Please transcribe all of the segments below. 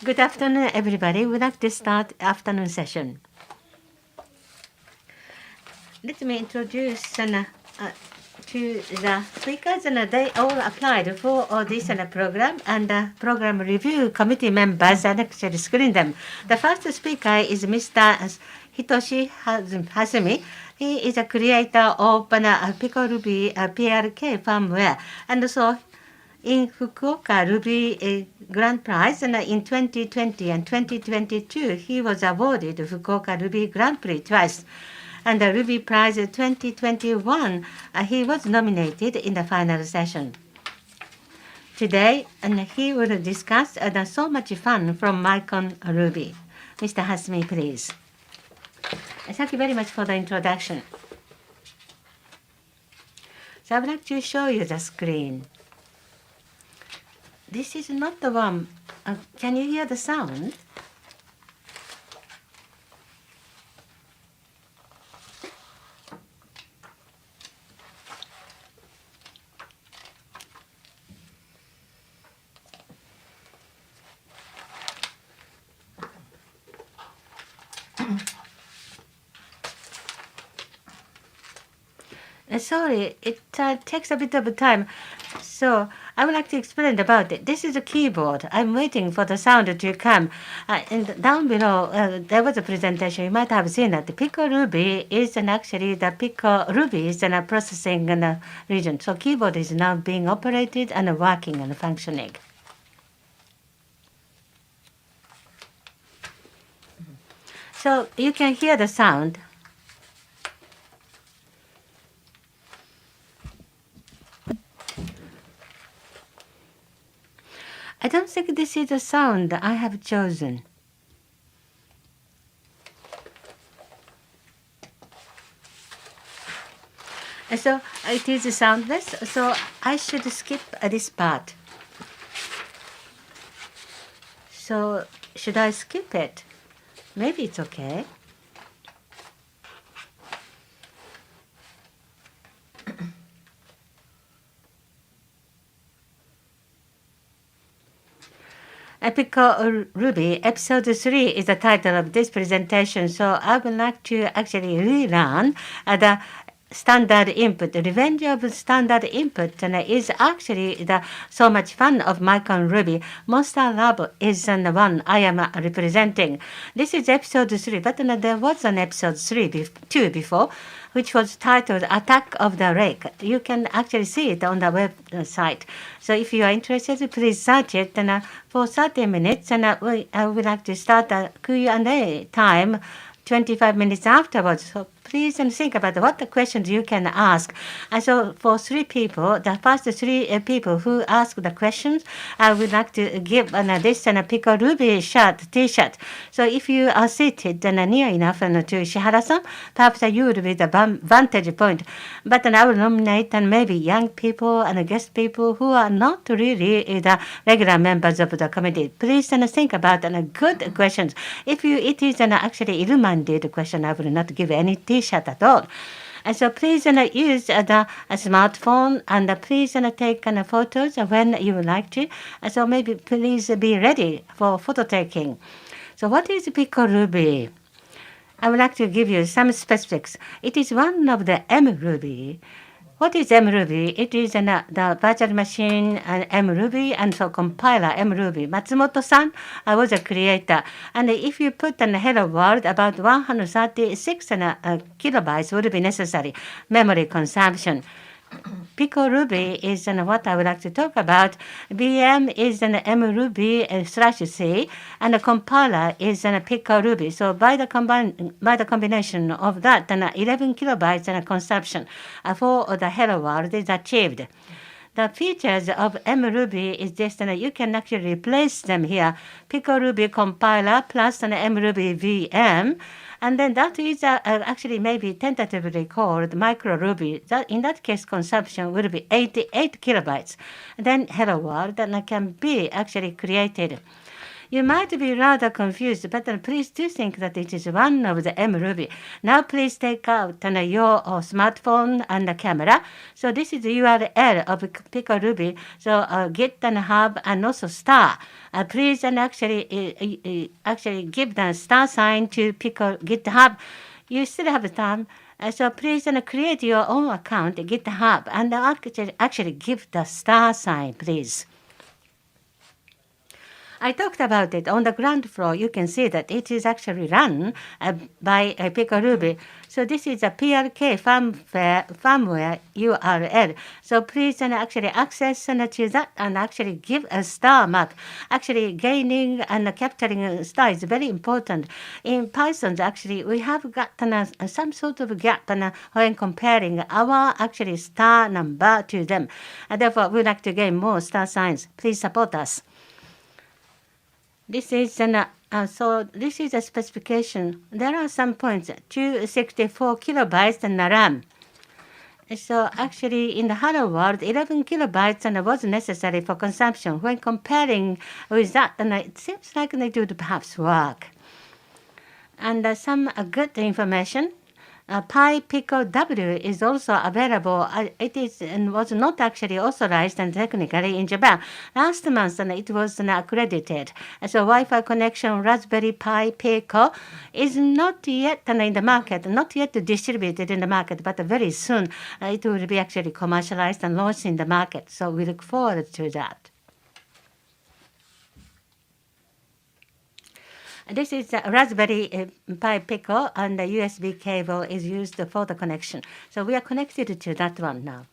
Good afternoon, everybody. We'd like to start afternoon session. Let me introduce to the speakers, and they all applied for this program, and the program review committee members and actually screen them. The first speaker is Mr. Hitoshi Hasumi. He is a creator of Pico Ruby PRK firmware, and so in Fukuoka Ruby Grand Prize, and in 2020 and 2022, he was awarded Fukuoka Ruby Grand Prix twice. And the Ruby Prize 2021, he was nominated in the final session. Today, and he will discuss so much fun from Micron Ruby. Mr. Hasumi, please. Thank you very much for the introduction. So I would like to show you the screen. This is not the one. Can you hear the sound? Sorry, it takes a bit of time. So I would like to explain about it. This is a keyboard. I'm waiting for the sound to come. And down below, there was a presentation. You might have seen that the Pico Ruby is actually the Pico Ruby is a processing region. So keyboard is now being operated and working and functioning. So you can hear the sound. I don't think this is the sound I have chosen. So it is soundless, so I should skip this part. So should I skip it? Maybe it's okay. Pico Ruby Episode 3 is the title of this presentation, so I would like to actually relearn the standard input. The revenge of standard input is actually so much fun of Micron Ruby. Monstarlab is the one I am representing. This is episode 3, but there was an episode 2 before, which was titled Attack of the Rake. You can actually see it on the website. So if you are interested, please search it. And for 30 minutes, and I would like to start a Q&A time 25 minutes afterwards. So please think about what the questions you can ask. And so for 3 people, the first 3 people who ask the questions, I would like to give this Pico Ruby T-shirt. So if you are seated near enough to Shihara-san, perhaps you will be the vantage point. But I will nominate maybe young people and guest people who are not really the regular members of the committee. Please think about good questions. If it is actually ill-minded question, I will not give any T-shirt at all. And so please use the smartphone, and please take photos when you would like to. And so maybe please be ready for photo taking. So what is Pico Ruby? I would like to give you some specifics. It is one of the mRuby. What is mRuby? It is the virtual machine mRuby, and so compiler mRuby. Matsumoto-san was a creator. And if you put hello world, about 136 kilobytes would be necessary memory consumption. Pico Ruby is what I would like to talk about. VM is an mRuby/C, and the compiler is Pico Ruby. So by the combination of that, 11 kilobytes consumption for the hello world is achieved. The features of mRuby is just you can actually replace them here. Pico Ruby compiler plus an mRuby VM. And then that is actually maybe tentatively called Micro Ruby. In that case, consumption will be 88 kilobytes. Then hello world can be actually created. You might be rather confused, but please do think that it is one of the mRuby. Now please take out your smartphone and the camera. So this is the URL of Pico Ruby. So git and hub and also star. Please and actually give the star sign to Pico GitHub. You still have time. So please create your own account, GitHub, and actually give the star sign, please. I talked about it on the ground floor. You can see that it is actually run by Pico Ruby. So this is a PRK firmware URL. So please actually access to that and actually give a star mark. Actually gaining and capturing a star is very important. In Python, actually, we have got some sort of gap when comparing our actually star number to them. And therefore, we'd like to gain more star signs. Please support us. This is this is a specification. There are some points. 264 kilobytes and RAM. So actually, in the hello world, 11 kilobytes was necessary for consumption. When comparing with that, it seems like they do perhaps work. And some good information. PyPico W is also available. It is and was not actually authorized and technically in Japan. Last month, it was accredited. So Wi-Fi connection Raspberry Pi Pico is not yet in the market, not yet distributed in the market, but very soon it will be actually commercialized and launched in the market. So we look forward to that. This is a Raspberry Pi Pico, and the USB cable is used for the connection. So we are connected to that one now.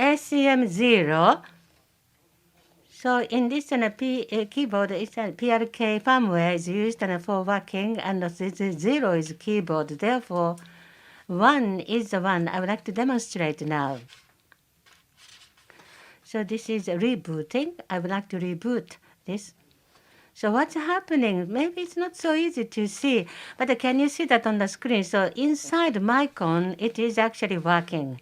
ACM0. So in this keyboard, it's a PRK firmware is used for working, and this 0 is keyboard. Therefore, 1 is the one I would like to demonstrate now. So this is rebooting. I would like to reboot this. So what's happening? Maybe it's not so easy to see, but can you see that on the screen? So inside Micron, it is actually working.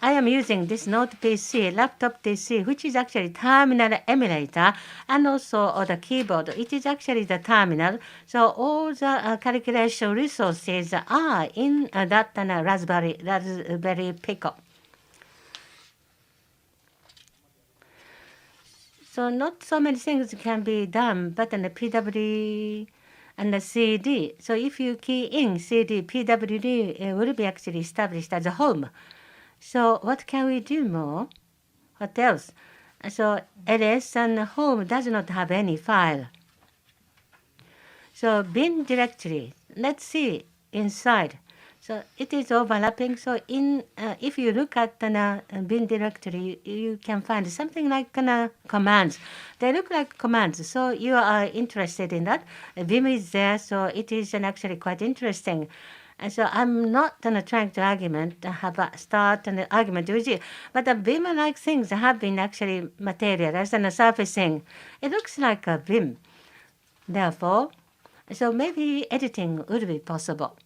I am using this Note PC, laptop PC, which is actually terminal emulator, and also the keyboard. It is actually the terminal. So all the calculation resources are in that Raspberry Pico. So not so many things can be done, but in the PWD and the CD. So if you key in CD, PWD will be actually established as a home. So what can we do more? What else? So ls and home does not have any file. So bin directory, let's see inside. So it is overlapping. So if you look at the bin directory, you can find something like commands. They look like commands. So you are interested in that. Vim is there, so it is actually quite interesting. And so I'm not trying to have a start an argument with you, but the Vim-like things have been actually materialized and surfacing. It looks like a Vim. Therefore, so maybe editing would be possible.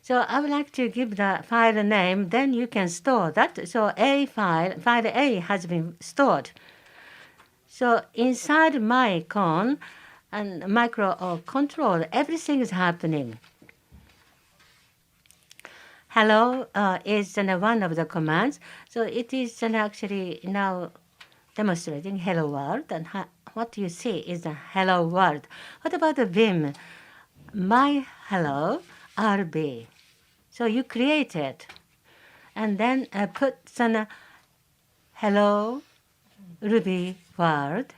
So I would like to give the file name, then you can store that. So file A has been stored. So inside Micron and microcontroller, everything is happening. Hello is one of the commands. So it is actually now demonstrating hello world, and what you see is a hello world. What about the Vim? My hello RB. So you create it, and then put some hello Ruby world.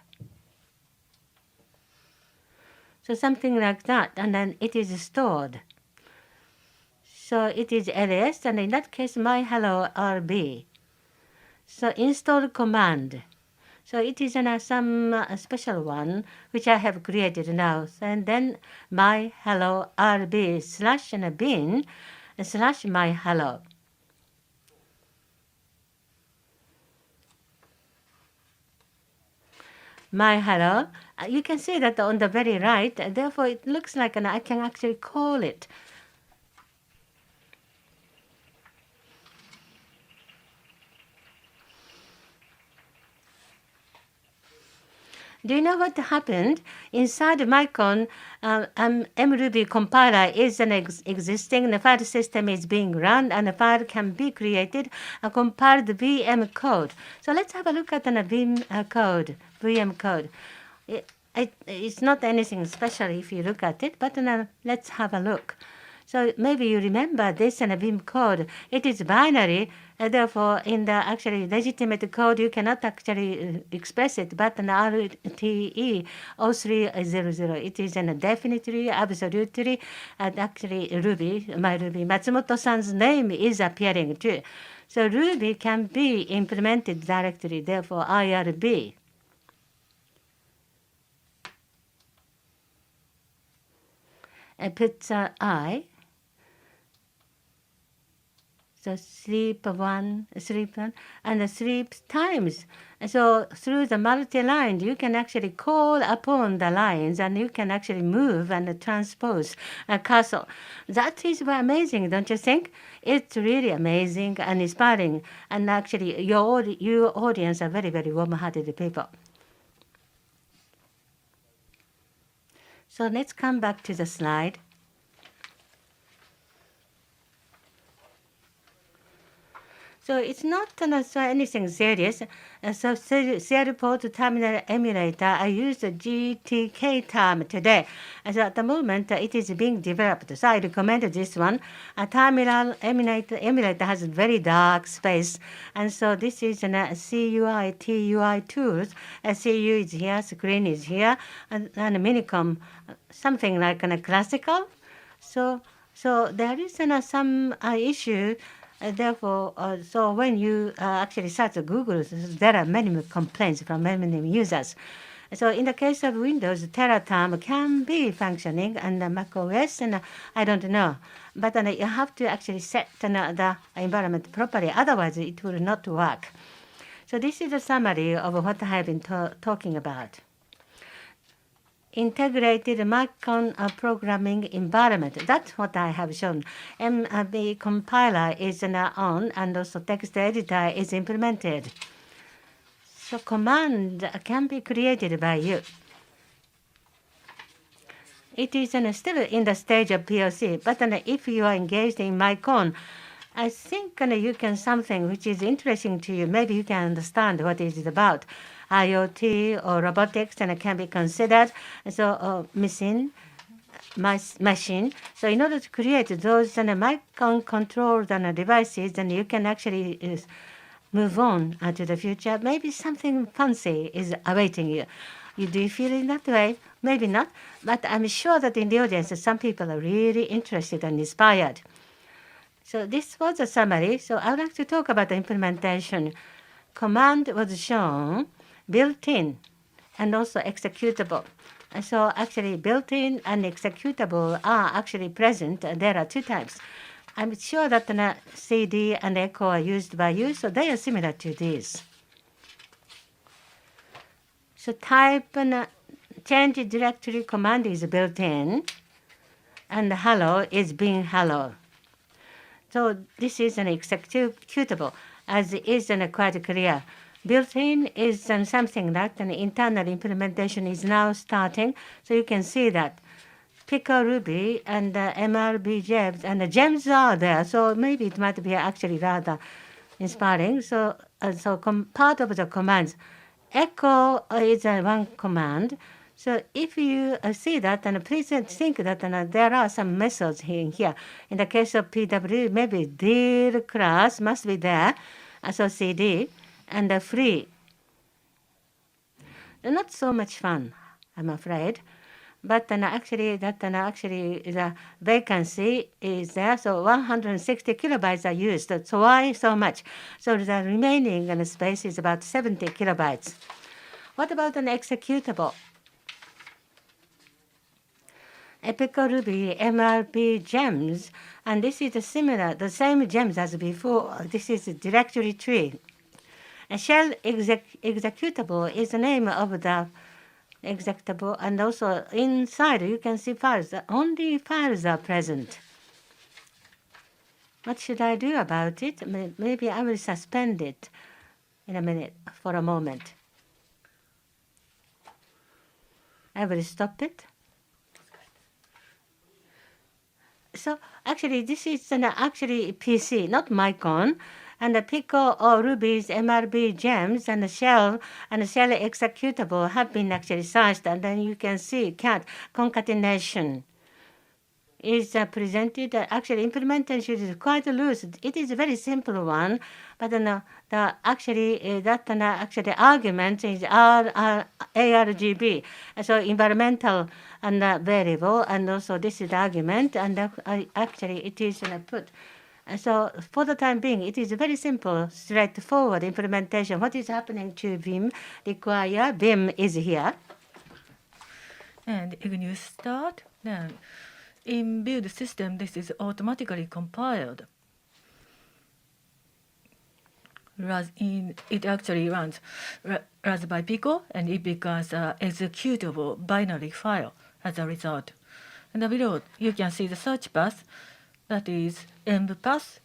So something like that, and then it is stored. So it is ls, and in that case, my hello RB. So install command. So it is some special one which I have created now. And then my hello RB slash and bin slash my hello. My hello You can see that on the very right. Therefore, it looks like I can actually call it. Do you know what happened? Inside Micron, mRuby compiler is an existing, the file system is being run, and the file can be created, a compiled VM code. So let's have a look at the VM code. It's not anything special if you look at it, but let's have a look. So maybe you remember this in a Vim code. It is binary, therefore in the actually legitimate code you cannot actually express it, but an RTE 0300, it is an definitely, absolutely, and actually Ruby, my Ruby, Matsumoto-san's name is appearing too. So Ruby can be implemented directly, therefore IRB. Puts I. So sleep one, and sleep times. So through the multi-line, you can actually call upon the lines, and you can actually move and transpose a cursor. That is amazing, don't you think? It's really amazing and inspiring, and actually your audience are very, very warm-hearted people. So let's come back to the slide. So it's not anything serious. So serial port terminal emulator, I use the GTK term today. So at the moment, it is being developed. So I recommend this one. A terminal emulator has very dark space. And so this is an CUI, TUI tools. CU is here, screen is here, and Minicom, something like a classical. So there is some issue. Therefore, so when you actually search Google, there are many complaints from many users. So in the case of Windows, Terraterm can be functioning, and Mac OS, and I don't know. But you have to actually set the environment properly, otherwise it will not work. So this is a summary of what I have been talking about. Integrated Micron programming environment. That's what I have shown. MRB compiler is on, and also text editor is implemented. So command can be created by you. It is still in the stage of POC, but if you are engaged in Micron, I think you can something which is interesting to you. Maybe you can understand what it is about. IoT or robotics can be considered. So machine. So in order to create those microcontrolled devices, then you can actually move on to the future. Maybe something fancy is awaiting you. Do you feel in that way? Maybe not, but I'm sure that in the audience, some people are really interested and inspired. So this was a summary. So I would like to talk about the implementation. Command was shown, built-in, and also executable. So actually built-in and executable are actually present. There are two types. I'm sure that CD and echo are used by you, so they are similar to these. So type change directory command is built-in, and hello is being hello. So this is an executable, as is quite clear. Built-in is something that an internal implementation is now starting. So you can see that Pickle Ruby and MRB gems, and the gems are there. So maybe it might be actually rather inspiring. So part of the commands, echo is one command. So if you see that, and please think that there are some methods here. In the case of PW, maybe dir class must be there. So CD and free. Not so much fun, I'm afraid. But actually, the vacancy is there. So 160 kilobytes are used. So why so much? So the remaining space is about 70 kilobytes. What about an executable? Epical Ruby MRP gems, and this is similar, the same gems as before. This is a directory tree. A shell executable is the name of the executable, and also inside you can see files. Only files are present. What should I do about it? Maybe I will suspend it in a minute for a moment. I will stop it. So actually, this is an actually PC, not Micron. And the Pico or Ruby's MRB gems and the shell executable have been actually searched, and then you can see cat concatenation is presented. Actually, implementation is quite loose. It is a very simple one, but the actually that actually argument is ARGB, so environmental and variable, and also this is the argument, and actually it is put. So for the time being, it is very simple, straightforward implementation. What is happening to Vim require Vim is here. And when you start, then in build system, this is automatically compiled. It actually runs by Pico, and it becomes an executable binary file as a result. And below, you can see the search path, that is env path.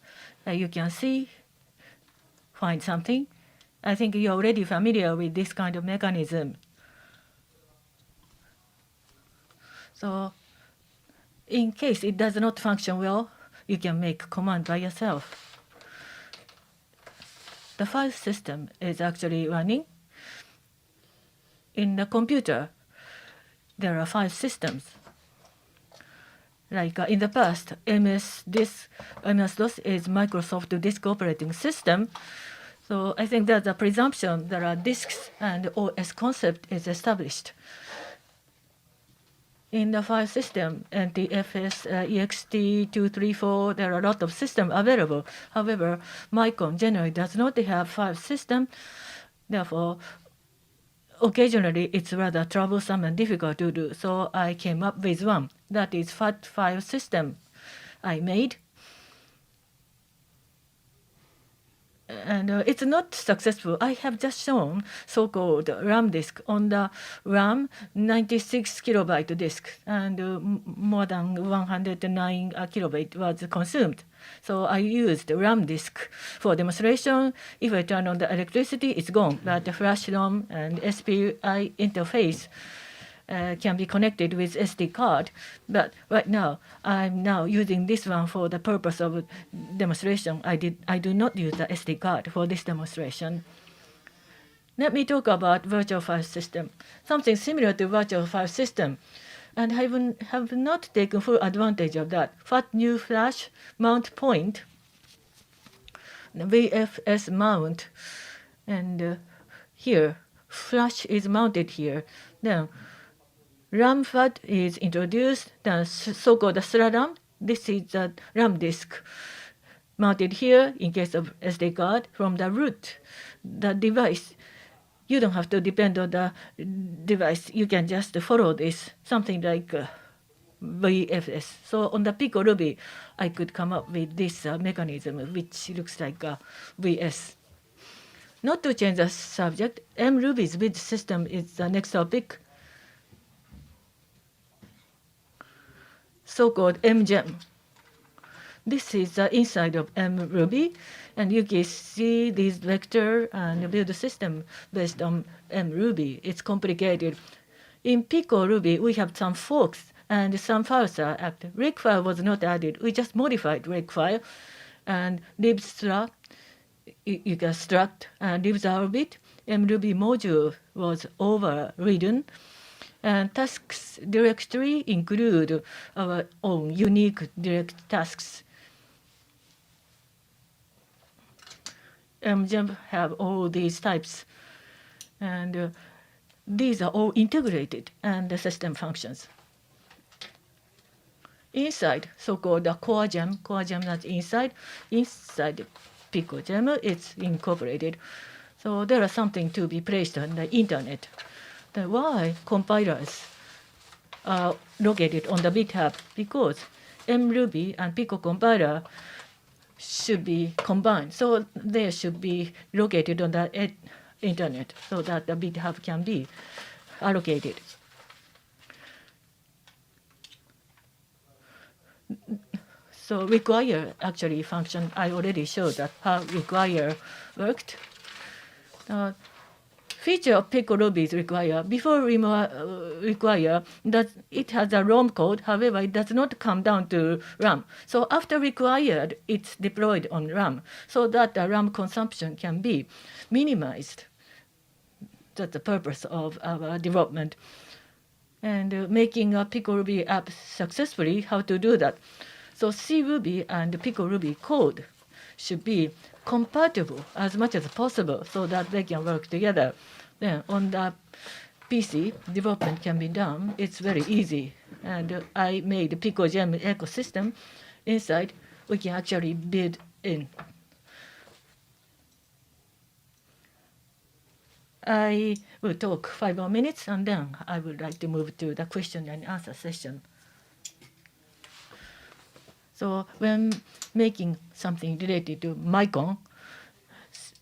You can see, find something. I think you're already familiar with this kind of mechanism. So in case it does not function well, you can make command by yourself. The file system is actually running. In the computer, there are 5 systems. Like in the past, MS-DOS is Microsoft Disk Operating System. So I think that the presumption there are disks and OS concept is established. In the file system, NTFS, ext234, there are a lot of systems available. However, Micron generally does not have 5 systems. Therefore, occasionally it's rather troublesome and difficult to do. So I came up with one. That is FAT file system I made. And it's not successful. I have just shown so-called RAM disk on the RAM 96 kilobyte disk, and more than 109 kilobyte was consumed. So I used RAM disk for demonstration. If I turn on the electricity, it's gone. But the flash ROM and SPI interface can be connected with SD card. But right now, I'm now using this one for the purpose of demonstration. I do not use the SD card for this demonstration. Let me talk about virtual file system. Something similar to virtual file system. And I have not taken full advantage of that. FAT new flash mount point, the VFS mount, and here, flash is mounted here. Then RAM FAT is introduced, the so-called SRAM. This is the RAM disk mounted here in case of SD card from the root, the device. You don't have to depend on the device. You can just follow this, something like VFS. So on the Pico Ruby, I could come up with this mechanism, which looks like VS. Not to change the subject, mRuby's build system is the next topic. So-called mgem. This is the inside of mRuby, and you can see this vector and build system based on mRuby. It's complicated. In Pico Ruby, we have some forks and some files are active. Rec file was not added. We just modified rec file, and libstruct, you can struct and libsorbit. mRuby module was overridden. And tasks directory include our own unique direct tasks. mgem have all these types, and these are all integrated and the system functions. Inside, so-called the core gem that's inside Pico gem, it's incorporated. So there is something to be placed on the internet. Then why compilers are located on the GitHub? Because mRuby and Pico compiler should be combined. So they should be located on the internet so that the GitHub can be allocated. So require actually function, I already showed that how require worked. Feature of Pico Ruby is require. Before require, that it has a ROM code, however, it does not come down to RAM. So after required, it's deployed on RAM so that the RAM consumption can be minimized. That's the purpose of our development. And making a Pico Ruby app successfully, how to do that. So C Ruby and Pico Ruby code should be compatible as much as possible so that they can work together. Then on the PC, development can be done. It's very easy. And I made PicoGem ecosystem. Inside, we can actually build in. I will talk 5 more minutes, and then I would like to move to the question and answer session. So when making something related to Micron,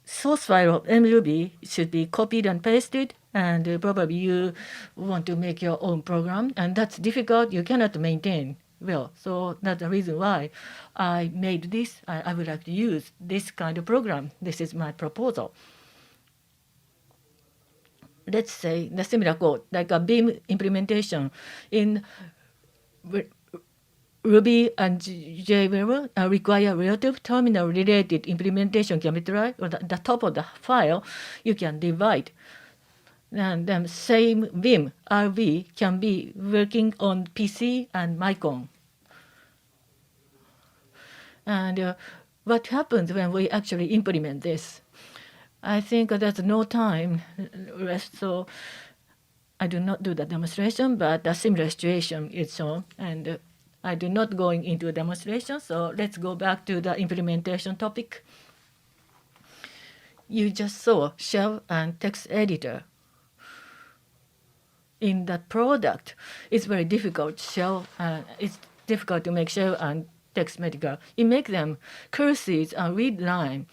source file of mruby should be copied and pasted, and probably you want to make your own program, and that's difficult. You cannot maintain well. So that's the reason why I made this. I would like to use this kind of program. This is my proposal. Let's say the similar code, like a Beam implementation in Ruby and DAY1 require relative terminal related implementation can be tried, or the top of the file you can divide. And then same Vim RV can be working on PC and Micron. And what happens when we actually implement this? I think there's no time left, so I do not do the demonstration, but a similar situation is shown. And I do not going into a demonstration, so let's go back to the implementation topic. You just saw shell and text editor. In the product, it's very difficult. It's difficult to make shell and text editor. You make them curses and read line.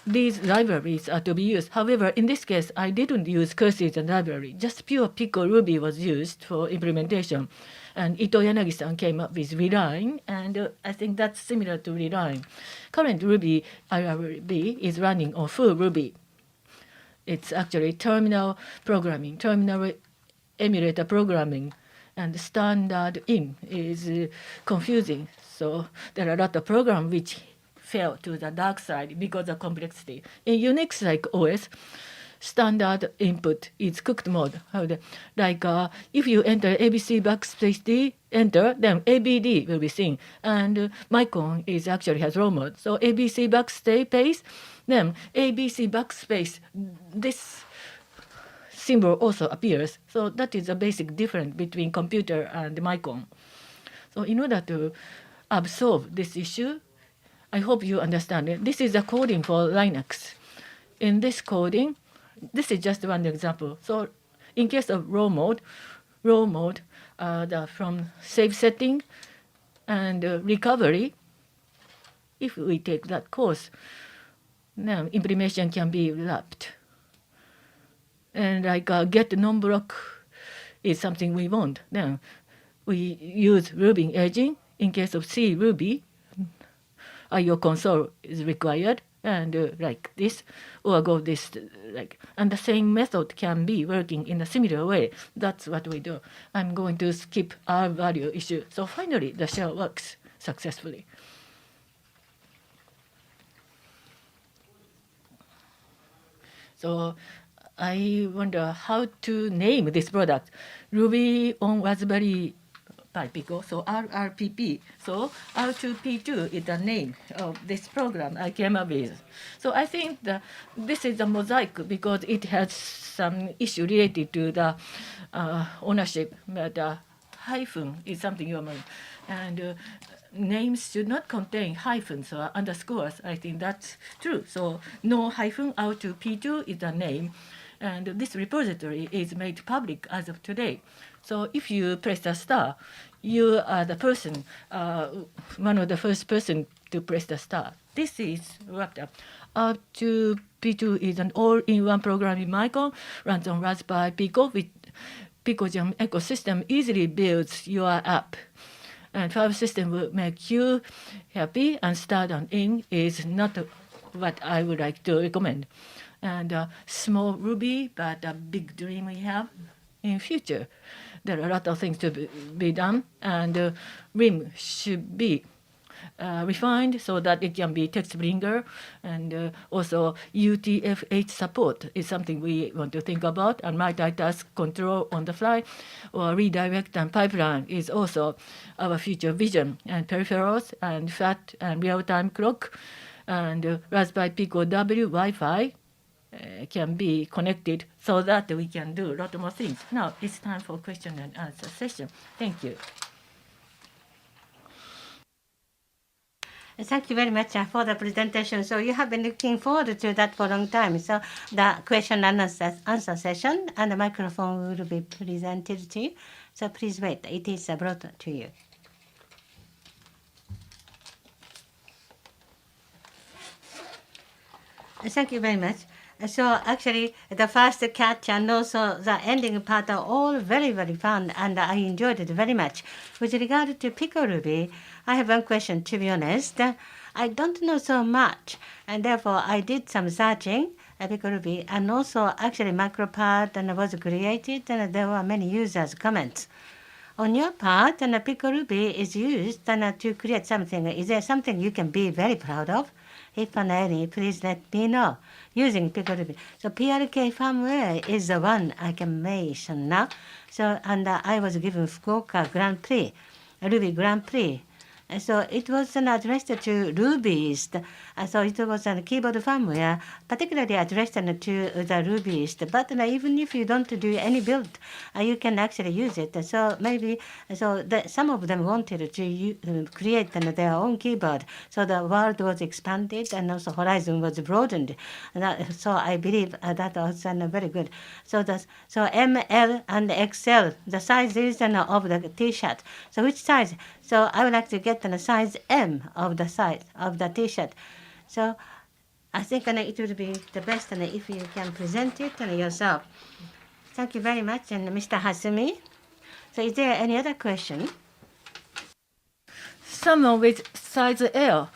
These libraries are to be used. However, in this case, I didn't use curses and library. Just pure Pico Ruby was used for implementation. And Ito Yanagi-san came up with Reline, and I think that's similar to Reline. Current Ruby IRB is running on full Ruby. It's actually terminal programming, terminal emulator programming, and standard in is confusing. So there are a lot of programs which fell to the dark side because of complexity. In Unix like OS, standard input is cooked mode. Like if you enter ABC backspace D, enter, then ABD will be seen. And Micron is actually has raw mode. So ABC backspace, then ABC backspace, this symbol also appears. So that is a basic difference between computer and Micron. So in order to absorb this issue, I hope you understand it. This is a coding for Linux. In this coding, this is just one example. So in case of raw mode, from save setting and recovery, if we take that course, then implementation can be wrapped. And like get non-block is something we want. Then we use Ruby edging. In case of C Ruby, IO console is required, and like this, or go this, like, and the same method can be working in a similar way. That's what we do. I'm going to skip R value issue. So finally, the shell works successfully. So I wonder how to name this product. Ruby on Raspberry Pi Pico, so RRPP. So R2P2 is the name of this program I came up with. So I think this is a mosaic because it has some issue related to the ownership, but hyphen is something you mean. And names should not contain hyphens or underscores. I think that's true. So no hyphen, R2P2 is the name. And this repository is made public as of today. So if you press the star, you are the person, one of the first person to press the star. This is wrapped up. R2P2 is an all-in-one program in Micron, runs on Raspberry Pico with PicoGem ecosystem, easily builds your app. and file system will make you happy, and start on in is not what I would like to recommend. And small Ruby, but a big dream we have in future. There are a lot of things to be done, and RIM should be refined so that it can be text bringer, and also UTF-8 support is something we want to think about, and multitask control on the fly or redirect and pipeline is also our future vision, and peripherals and FAT and real-time clock and Raspberry Pico W Wi-Fi can be connected so that we can do a lot more things. Now it's time for question and answer session. Thank you. Thank you very much for the presentation. So you have been looking forward to that for a long time. So the question and answer session and the microphone will be presented to you. So please wait. It is brought to you. Thank you very much. So actually, the first catch and also the ending part are all very, very fun, and I enjoyed it very much. With regard to Pico Ruby, I have one question, to be honest. I don't know so much, and therefore I did some searching Pico Ruby, and also actually MicroPad and was created, and there were many users' comments. On your part, and Pico Ruby is used to create something. Is there something you can be very proud of? If any, please let me know. Using Pico Ruby. So PRK firmware is the one I can mention now. So and I was given Fukuoka Grand Prix, Ruby Grand Prix. And so it was addressed to Rubyist. So it was a keyboard firmware, particularly addressed to the Rubyist. But even if you don't do any build, you can actually use it. So maybe some of them wanted to create their own keyboard. So the world was expanded and also horizon was broadened. So I believe that was very good. So ML and XL, the sizes of the T-shirt. So which size? So I would like to get the size M of the size of the T-shirt. So I think it would be the best if you can present it yourself. Thank you very much, and Mr. Hasumi. So is there any other question? Someone with size L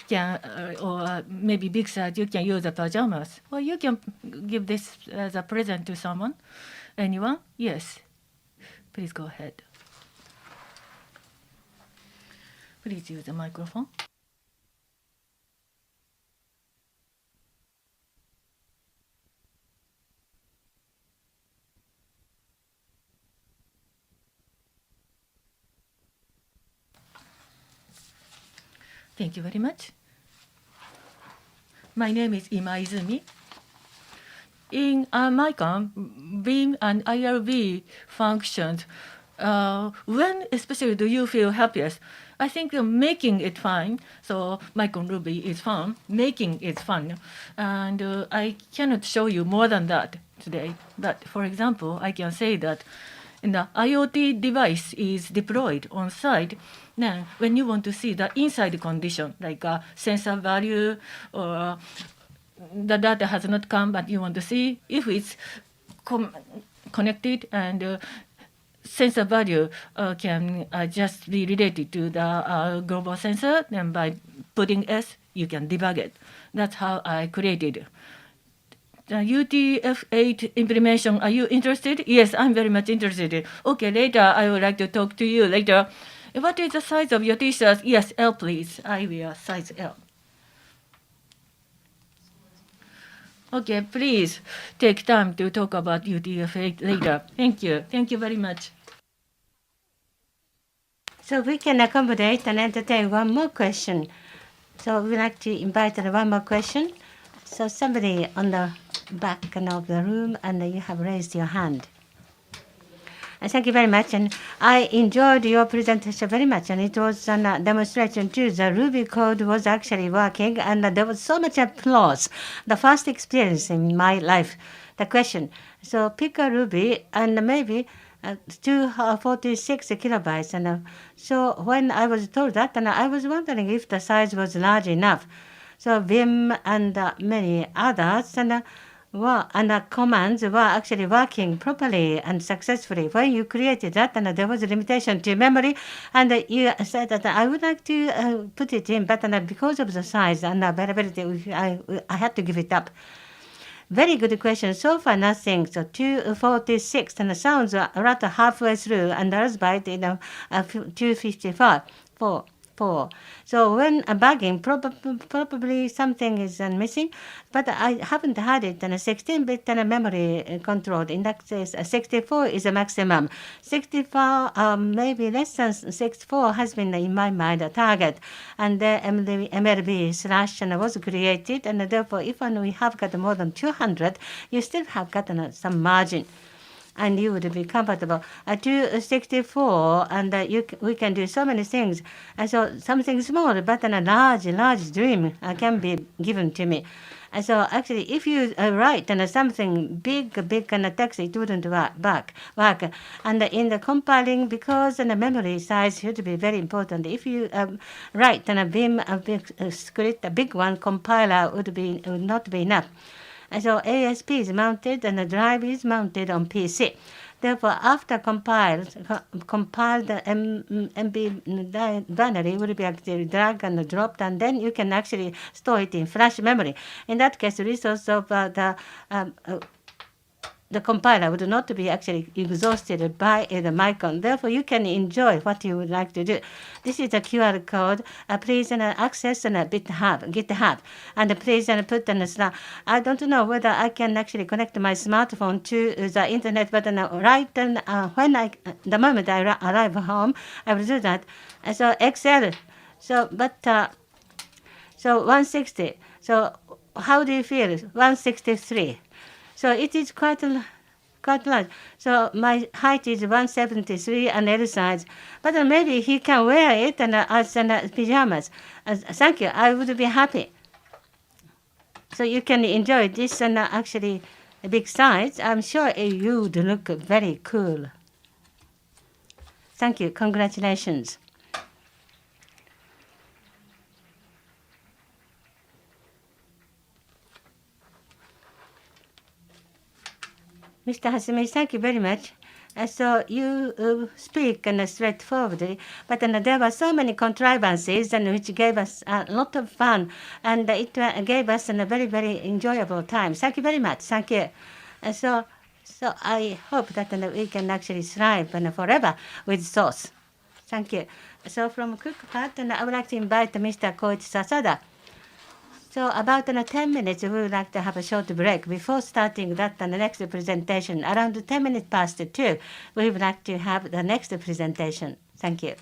can, or maybe big size, you can use the pajamas. Or you can give this as a present to someone. Anyone? Yes. Please go ahead. Please use the microphone. Thank you very much. My name is Imaizumi. In Micron, Beam and IRB functions, when especially do you feel happiest? I think making it fun, so Micron Ruby is fun, making it fun. And I cannot show you more than that today. But for example, I can say that the IoT device is deployed on site. Then when you want to see the inside condition, like sensor value or the data has not come, but you want to see if it's connected, and sensor value can just be related to the global sensor. Then by putting S, you can debug it. That's how I created the UTF-8 implementation. Are you interested? Yes, I'm very much interested. Okay, later I would like to talk to you later. What is the size of your T-shirts? Yes, L, please. I wear size L. Okay, please take time to talk about UTF-8 later. Thank you. Thank you very much. So we can accommodate and entertain one more question. So we'd like to invite one more question. So somebody on the back of the room, and you have raised your hand. Thank you very much, and I enjoyed your presentation very much, and it was a demonstration too. The Ruby code was actually working, and there was so much applause. The first experience in my life. The question, so pick a Ruby, and maybe 246 kilobytes, and so when I was told that, and I was wondering if the size was large enough. So Vim and many others, and and the commands were actually working properly and successfully. When you created that, and there was a limitation to memory, and you said that I would like to put it in, but because of the size and availability, I had to give it up. Very good question. So far, nothing. So 246, and it sounds around halfway through, and the other byte, 255. 4. So when bugging, probably something is missing, but I haven't had it. And a 16-bit memory controlled. In that case, 64 is a maximum. 64, maybe less than 64 has been in my mind a target, and the MLB slash was created, and therefore, if we have got more than 200, you still have gotten some margin. And you would be comfortable. 264, and we can do so many things. And so something small, but a large dream can be given to me. And so actually, if you write something big and a text, it wouldn't work. And in the compiling, because the memory size should be very important. If you write a Vim script, a big one, compiler would not be enough. And so ASP is mounted and the drive is mounted on PC. Therefore, after compiled MB binary will be actually dragged and dropped, and then you can actually store it in flash memory. In that case, the resource of the compiler would not be actually exhausted by the Micron. Therefore, you can enjoy what you would like to do. This is a QR code. Please access GitHub. And please put I don't know whether I can actually connect my smartphone to the internet, but the moment I arrive home, I will do that. So Excel. So 160. So how do you feel? 163. So it is quite large. So my height is 173 and L size. But maybe he can wear it as pajamas. Thank you. I would be happy. So you can enjoy this and actually a big size. I'm sure you would look very cool. Thank you. Congratulations. Mr. Hasumi, thank you very much. So you speak straightforwardly, but there were so many contrivances which gave us a lot of fun, and it gave us a very, very enjoyable time. Thank you very much. Thank you. So I hope that we can actually thrive forever with sauce. Thank you. So from CookPad, I would like to invite Mr. Koichi Sasada. So about 10 minutes, we would like to have a short break before starting that next presentation. Around 10 minutes past 2, we would like to have the next presentation. Thank you.